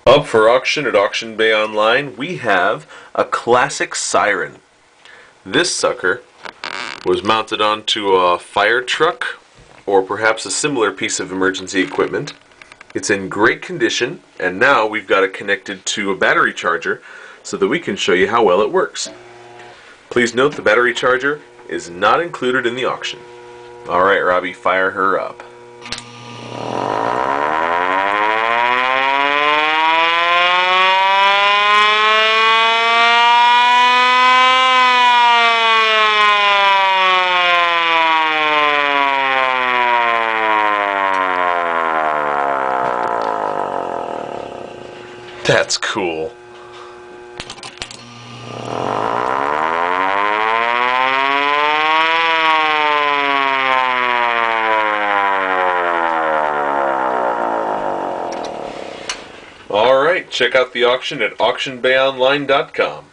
Up for auction at Auction Bay Online, we have a classic siren. This sucker was mounted onto a fire truck or perhaps a similar piece of emergency equipment. It's in great condition, and now we've got it connected to a battery charger so that we can show you how well it works. Please note the battery charger is not included in the auction. Alright, Robbie, fire her up. That's cool. Alright, check out the auction at auctionbayonline.com.